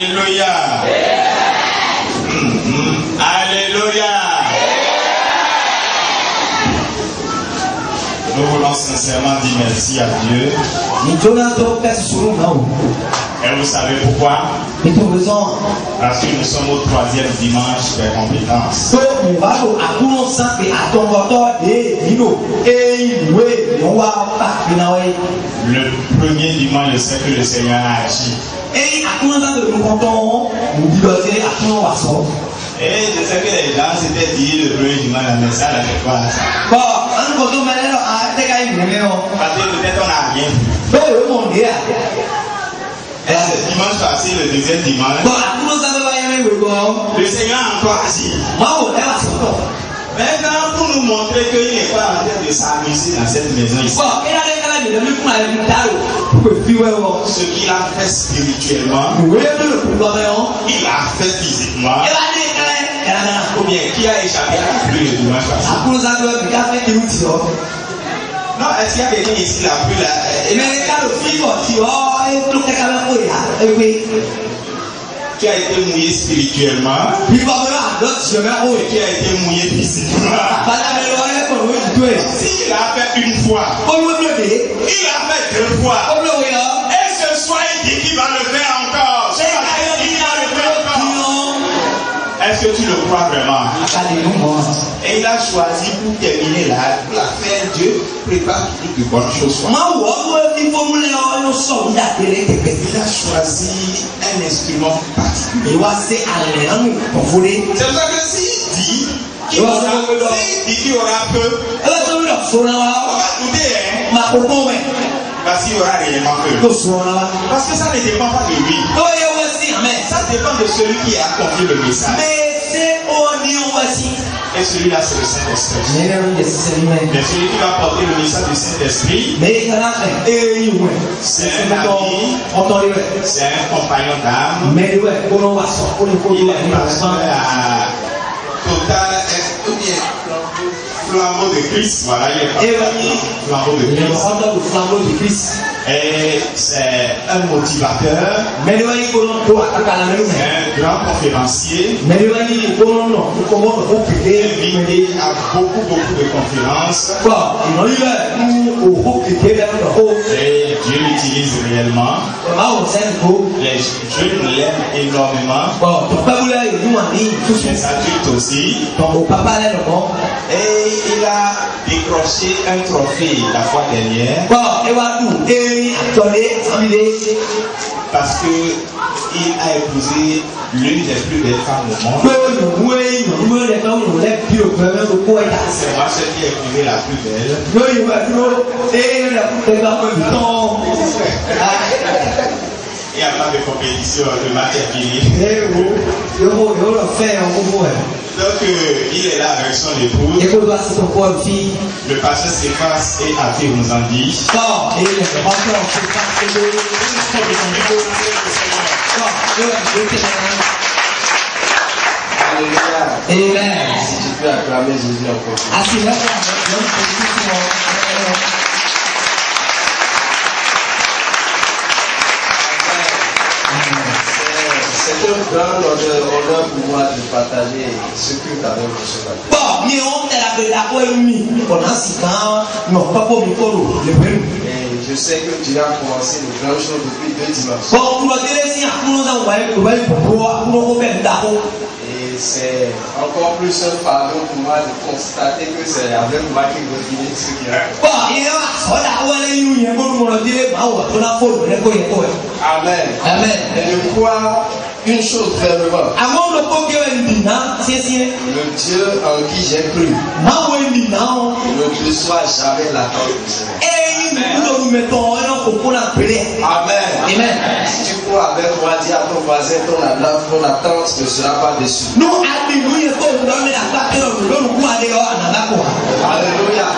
Alléluia. Alléluia. Nous voulons sincèrement dire merci à Dieu. Et vous savez pourquoi? Parce que nous sommes au 3e dimanche des compétences. Le premier dimanche, je sais que le Seigneur a agi. Et je sais que les gens s'étaient dit le premier dimanche, mais ça n'a fait quoi ça? Parce que peut-être on n'a rien vu. Et le dimanche passé, le deuxième dimanche, le Seigneur a encore agi. Maintenant, pour nous montrer qu'il n'est pas en train de s'amuser dans cette maison ici. Ce qu'il a fait spirituellement, il a fait physiquement. Combien qui a échappé à la pluie le dimanche passé? Non, est-ce qu'il y a quelqu'un ici la pluie là? Qui a été mouillé spirituellement, qui a été mouillé physiquement. S'il a fait une fois, il a fait 2 fois, et ce soir il dit qu'il va le faire encore. Est-ce que tu le crois vraiment? Et il a choisi pour terminer là, pour la faire, Dieu prépare toutes de bonnes choses. Il a choisi un instrument particulier. C'est ça que s'il dit qu'il aura peu, on va douter, parce qu'il y aura réellement peu. Parce que ça ne dépend pas de lui. Ça dépend de celui qui a confié le message. Et celui-là, c'est le Saint-Esprit. Mais celui qui va porter le message du Saint-Esprit, c'est un ami, c'est un compagnon d'âme. Il est pasteur à Total, flambeau de Christ. Voilà, il est flambeau de Christ. Et c'est un motivateur, c'est un grand conférencier, invité à beaucoup de conférences. Et Dieu l'utilise réellement. Les jeunes l'aiment énormément. Les adultes aussi. Et il a décroché un trophée la fois dernière. Parce que il a épousé l'une des plus belles femmes au monde. C'est moi celle qui a épousé la plus belle. Il n'y a pas de compétition de matière finie. Donc il est là avec son épouse. Le pasteur s'efface et Athée nous en dit. Amen. Si tu peux acclamer Jésus encore. C'est un grand honneur pour moi de partager ce que tu as avec ce matin. Et je sais que tu as commencé de grandes choses depuis 2 dimanches. Et c'est encore plus un fardeau pour moi de constater que c'est avec moi qui va finir ce qu'il y a. Amen. Amen. Et je crois une chose vraiment. Le Dieu en qui j'ai cru ne déçoit jamais l'attente du Seigneur. Amen. Amen. Si tu crois avec moi, dis à ton voisin, ton attente ne sera pas déçue. Alléluia.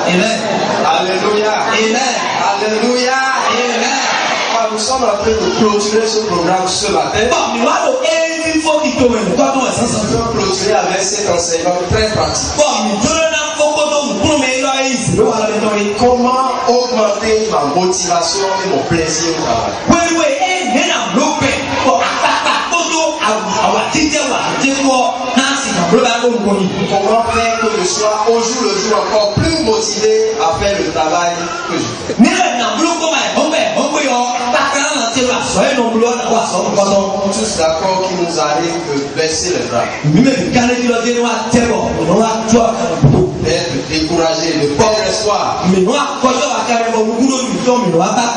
Amen. Alléluia. Amen. Alléluia. Amen. Nous sommes en train de clôturer ce programme ce matin. Nous allons clôturer avec cet enseignement très pratique. Comment augmenter ma motivation et mon plaisir au travail. Comment faire que je sois au jour le jour encore plus motivé à faire le travail que je fais? Tous d'accord qu'il nous arrive de baisser les bras, d'être découragé, de perdre espoir.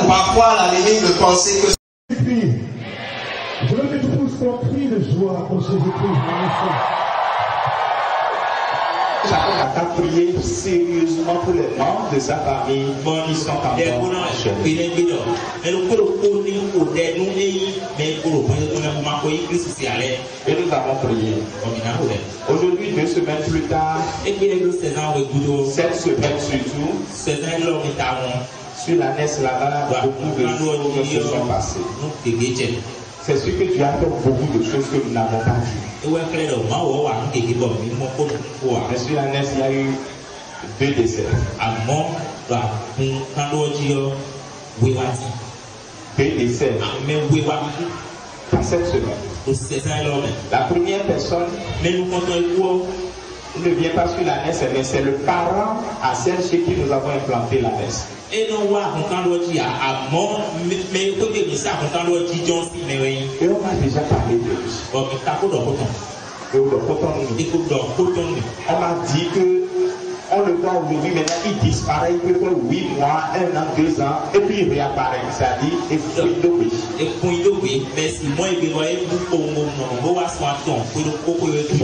Parfois, à la limite de penser que Je veux que tu pousses ton cri de joie pour Jésus-Christ, mon enfant. Chacun n'a qu'à prier sérieusement pour les membres de sa famille qui sont encore et nous avons prié. Aujourd'hui, 2 semaines plus tard, cette semaine surtout, sur la NES là-bas, beaucoup de choses se sont passées. C'est sûr que tu as fait beaucoup de choses que nous n'avons pas vues. Mais sur la NES, il y a eu 2 décès. 2 décès dans cette semaine. La première personne ne vient pas sur la NES, mais c'est le parent à celle chez qui nous avons implanté la NES. Et on a déjà parlé de lui. On m'a dit que on le voit aujourd'hui, maintenant il disparaît, il peut faire 8 mois, 1 an, 2 ans, et puis il réapparaît. C'est-à-dire, il faut il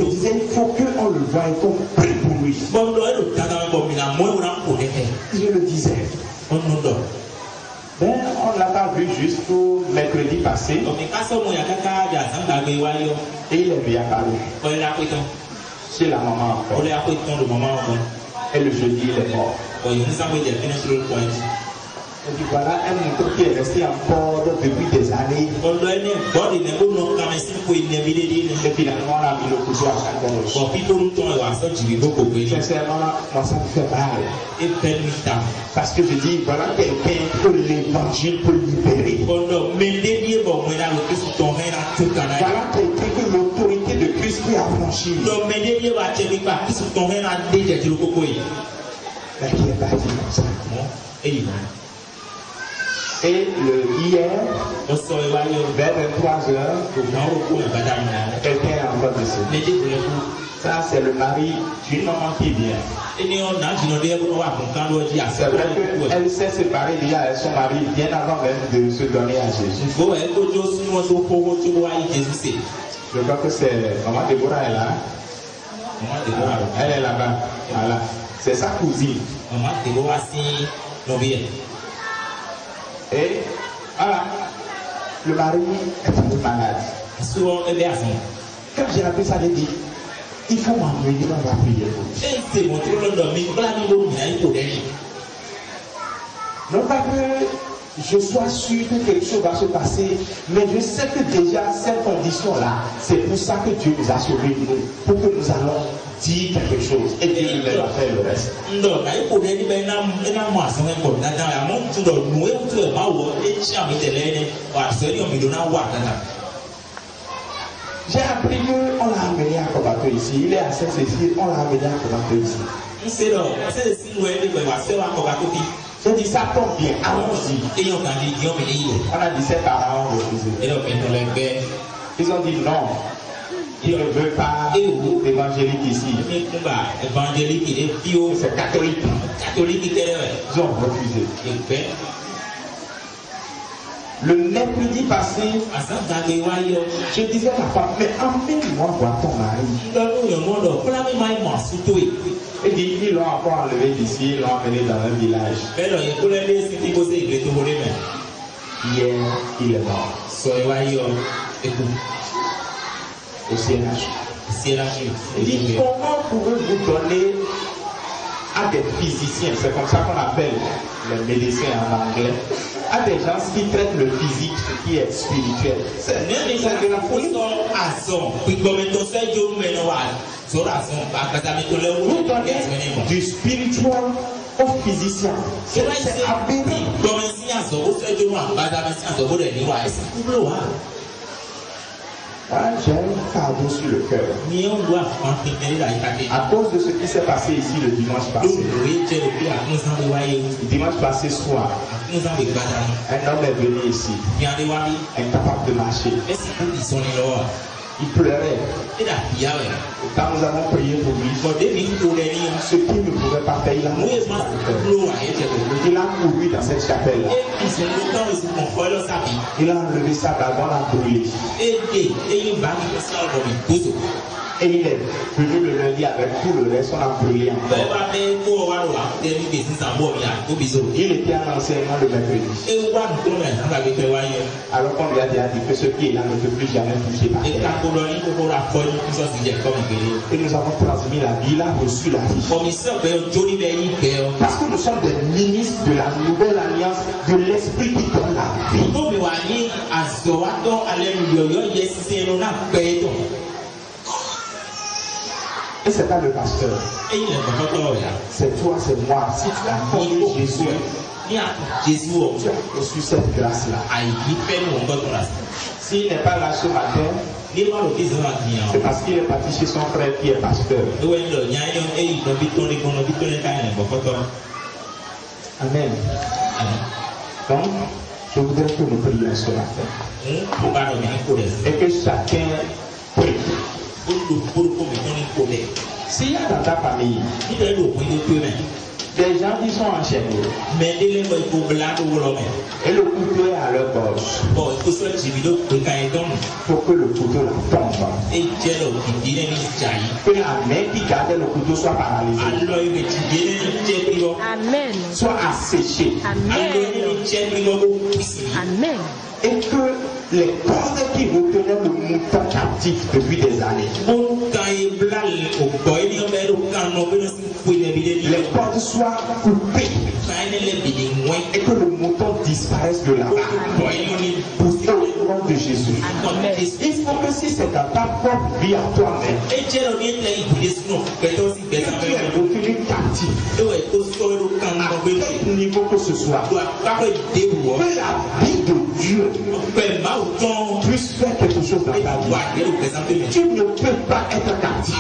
disait, il faut qu'on le voie et qu'on prie pour lui. Je le disais. Ben, on ne l'a pas vu jusqu'au mercredi passé. Et il est réapparu. Chez la maman encore. Et le jeudi, il est mort. On dit voilà un mouton qui est resté encore depuis des années. Et finalement, on a mis le couteau à chaque fois. Sincèrement, moi, ça me fait mal. Parce que je dis, voilà quelqu'un que l'évangile peut libérer. Voilà quelqu'un que l'autorité de Christ peut affranchir. Mais qui est parti comme ça. Et hier, vers 23h, quelqu'un est encore décédé. Ça, c'est le mari d'une maman qui vient. C'est vrai qu'elle s'est séparée déjà avec son mari bien avant même de se donner à Jésus. Je crois que c'est maman Déborah est là. Elle est là-bas. Voilà. C'est sa cousine. Et voilà, le mari est tombé malade. Quand j'ai appris ça, j'ai dit, il faut m'emmener, on va prier pour lui. Non pas que je sois sûr que quelque chose va se passer, mais je sais que déjà cette condition-là, c'est pour ça que Dieu nous a sauvés, pour que nous allons dire quelque chose et Dieu nous va faire le reste. J'ai appris qu'on l'a amené à Kobato ici. Il est à Saint-Cécile, on l'a amené à Kobato ici. J'ai dit ça tombe bien, allons-y. On a dit ses parents ont refusé. Ils ont dit non. Ils ne veulent pas d'évangélique ici. C'est catholique. Ils ont refusé. Le mercredi passé, je disais à ma femme, mais emmène-moi voir ton mari. Et dit, ils l'ont encore enlevé d'ici, ils l'ont emmené dans un village. Hier, il est mort. Au CNH. Il dit, comment pouvez-vous donner à des physiciens, c'est comme ça qu'on appelle les médecins en anglais, à des gens qui traitent le physique, ce qui est spirituel. C'est de la folie. Vous donnez du spirituel aux physiciens. C'est aberrant. J'ai un fardeau sur le cœur. À cause de ce qui s'est passé ici le dimanche passé. Le dimanche passé soir, un homme est venu ici, incapable de marcher. Il pleurait. Quand nous avons prié pour lui, ce qu'il ne pouvait pas faire, il a couru dans cette chapelle. Il a enlevé sa bague, on l'a brûlé. Et il est venu le lundi avec tout le reste, on a brûlé encore. Il était à l'enseignement le mercredi. Alors qu'on lui a déjà dit que ce qui est là ne peut plus jamais toucher par terre. Et nous avons transmis la vie, il a reçu la vie. Parce que nous sommes des ministres de la nouvelle alliance, de l'esprit qui donne la vie. Et c'est pas le pasteur. C'est toi, c'est moi. Si tu as connu Jésus, tu as reçu cette grâce-là. S'il n'est pas là ce matin, c'est parce qu'il est parti chez son frère qui est pasteur. Amen. Donc, je voudrais que nous prions ce matin. Et que chacun prie. S'il y a dans ta famille des gens qui sont enchaînés et le couteau est à leur gorge, faut que le couteau la tombe. Que la main qui gardait le couteau soit paralysée. Amen. Soit asséchée. Amen. Et que les cordes qui retenaient le mouton captif depuis des années, les cordes soient coupées et que le mouton disparaisse de là-bas. Au nom de Jésus. Il faut que si c'est dans ta propre vie à toi-même, que tu es retenu captif, à quel niveau que ce soit, que la vie de Dieu puisse faire quelque chose dans ta vie. Tu ne peux pas être captif.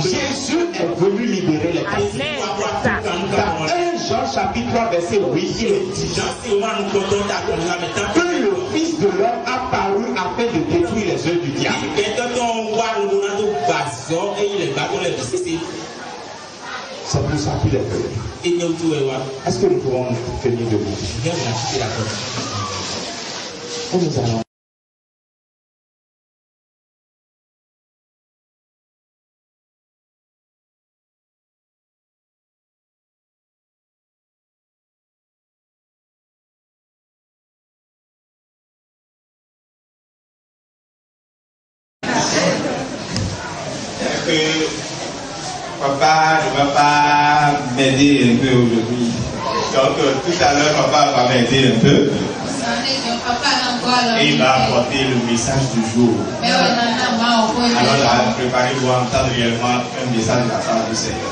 Jésus est venu libérer les captifs. Dans 1 Jean chapitre 3 verset 8, il est dit que le Fils de l'homme a paru afin de détruire les œuvres du diable. C'est pour ça qu'il est venu. Est-ce que nous pouvons tenir debout? Et nous allons. Papa ne va pas m'aider un peu aujourd'hui. Donc tout à l'heure, papa va m'aider un peu. Et il va apporter le message du jour. Alors là, préparez-vous à entendre réellement un message de la part du Seigneur.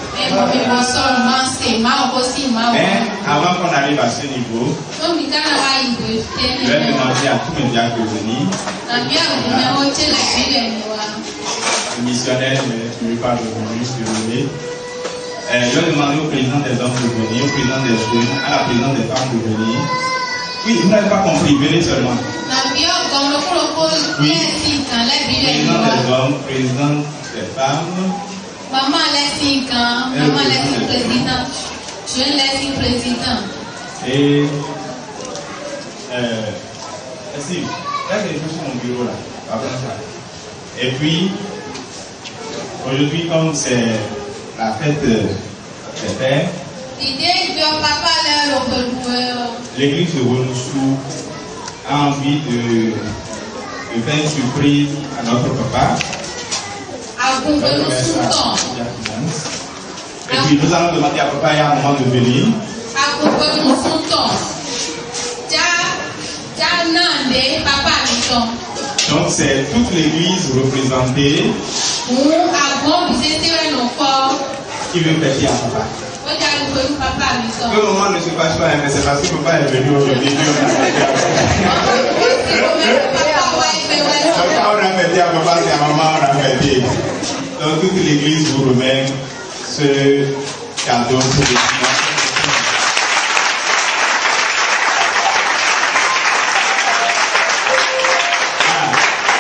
Mais avant qu'on arrive à ce niveau, je vais demander à tous mes diacres de venir. Le missionnaire ne veut pas revenir, je suis désolé. Je vais demander au président des hommes de venir, au président des jeunes, à la présidente des femmes de venir. Oui, vous n'avez pas compris, venez seulement. Oui, président des hommes, président des femmes. Maman laisse 5 ans, maman laisse président. Je laisse président. Et si, là j'ai juste mon bureau là. Et puis, aujourd'hui, comme c'est la fête des pères, l'église de Renoussou a envie de faire une surprise à notre papa. Et puis nous allons demander à papa et à maman de venir. Donc c'est toute l'église représentée qui veut fêter à papa. Le moment ne se passe pas, mais c'est parce que papa est venu aujourd'hui. On a fêté à papa et à maman, on a fêté. Donc toute l'église vous remet ce cadeau pour les finances.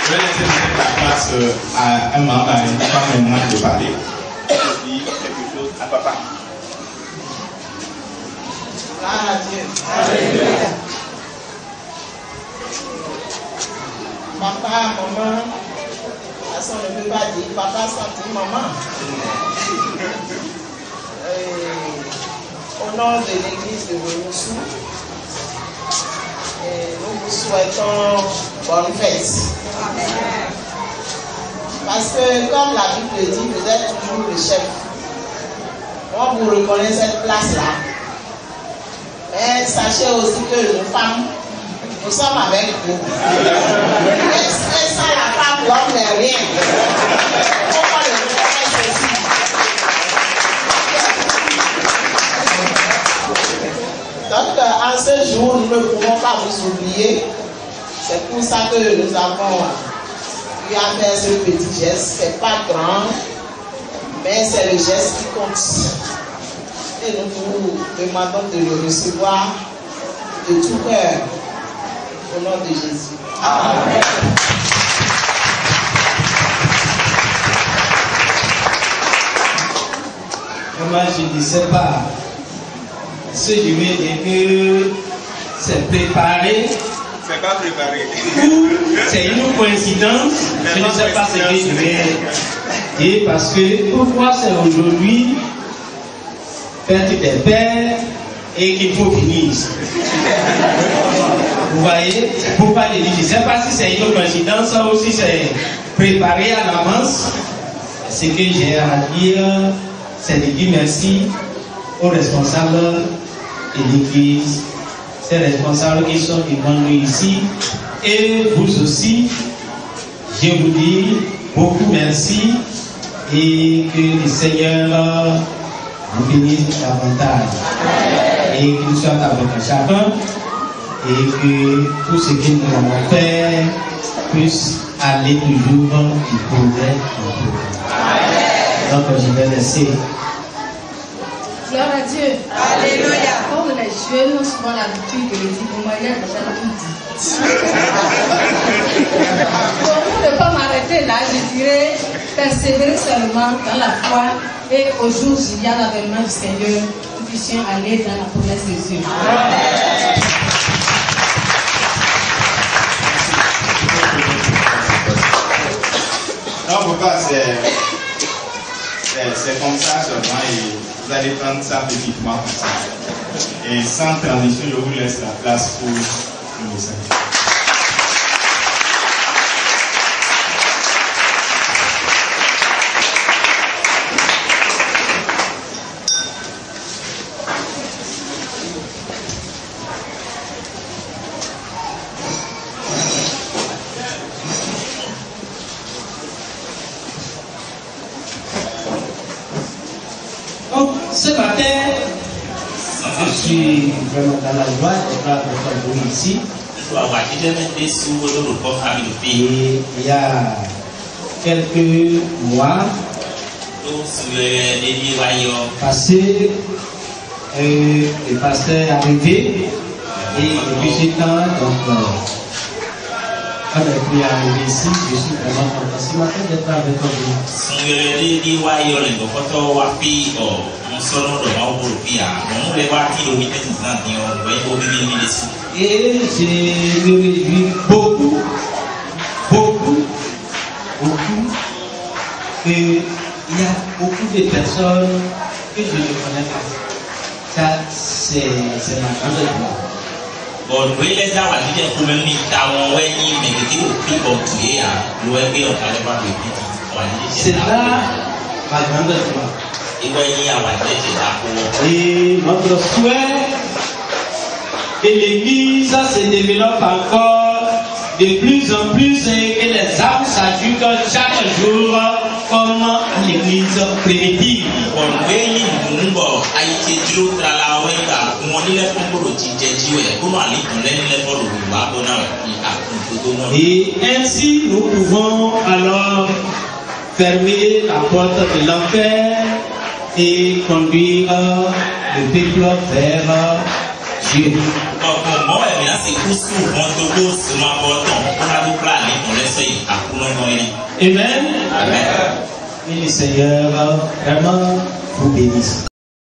Je vais laisser peut-être la place à un membre, à une femme maintenant de parler. Je dis quelque chose à papa. Ah, Dieu. Papa, maman, on ne peut pas dire papa sans dire maman. Au nom de l'église de Wemoussou, nous vous souhaitons bonne fête. Parce que, comme la Bible dit, vous êtes toujours le chef. On vous reconnaît cette place-là. Mais sachez aussi que nos femmes, nous sommes avec vous. Et sans la femme, l'homme n'est rien. Pourquoi le reconnaître aussi? Donc, en ce jour, nous ne pouvons pas vous oublier. C'est pour ça que nous avons eu à faire ce petit geste. C'est pas grand, mais c'est le geste qui compte. Et nous vous demandons de le recevoir de tout cœur. Au nom de Jésus. Amen. Moi, je ne sais pas. Ce que je veux dire que c'est préparé. C'est pas préparé. C'est une coïncidence. Je ne sais pas ce que je vais dire parce que pourquoi c'est aujourd'hui fête des pères et qu'il faut finir. Vous voyez, pourquoi je dis, je ne sais pas si c'est une coïncidence ou si c'est préparé à l'avance. Ce que j'ai à dire, c'est de dire merci aux responsables de l'église, ces responsables qui sont devant nous ici, et vous aussi, je vous dis beaucoup merci et que le Seigneur vous bénisse davantage et qu'il soit avec chacun et que tout ce que nous avons fait puisse aller toujours du progrès en progrès. Donc je vais laisser. Gloire à Dieu. Alléluia. Comme les jeunes ont souvent l'habitude de le dire, pour moi, il y a déjà tout dit. Pour ne pas m'arrêter là, je dirais persévérer seulement dans la foi et au jour où il y a l'avènement du Seigneur, nous puissions aller dans la promesse de Dieu. Non, papa, c'est comme ça seulement et vous allez prendre ça petitement comme ça. Et sans transition, je vous laisse la place pour le message. Ce matin, je suis vraiment dans la joie d'être là pour vous ici. Et il y a quelques mois passé, le pasteur est arrivé et depuis ce temps, donc, quand il est arrivé ici, je suis vraiment content ce matin d'être avec vous. Et je me réjouis beaucoup qu'il y a beaucoup de personnes que je ne connais pas. Ça, c'est ma grande joie. C'est là ma grande joie. Et notre souhait que l'Église se développe encore de plus en plus et que les âmes s'ajoutent chaque jour comme l'Église primitive. Et ainsi, nous pouvons alors fermer la porte de l'enfer et conduire le peuple vers Dieu. Amen. Amen. Et le Seigneur vraiment vous bénisse.